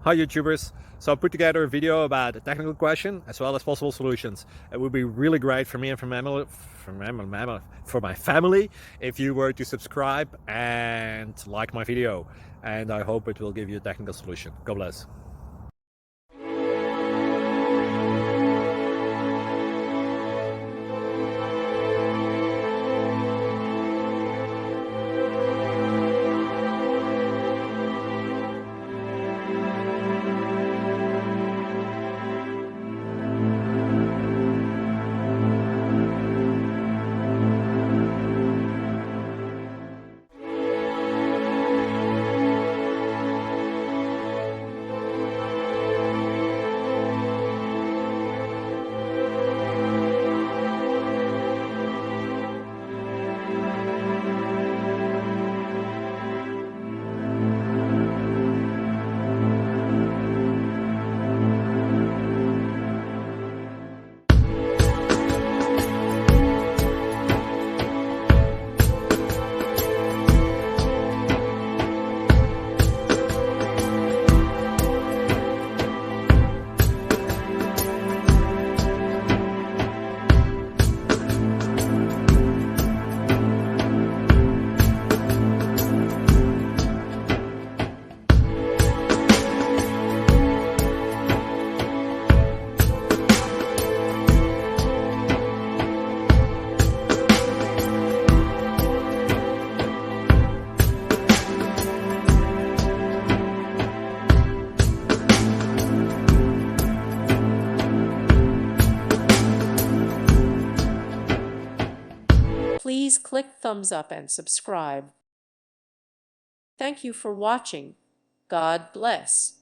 Hi YouTubers! So I put together a video about a technical question as well as possible solutions. It would be really great for me and for my family if you were to subscribe and like my video, and I hope it will give you a technical solution. God bless. Please click thumbs up and subscribe. Thank you for watching. God bless.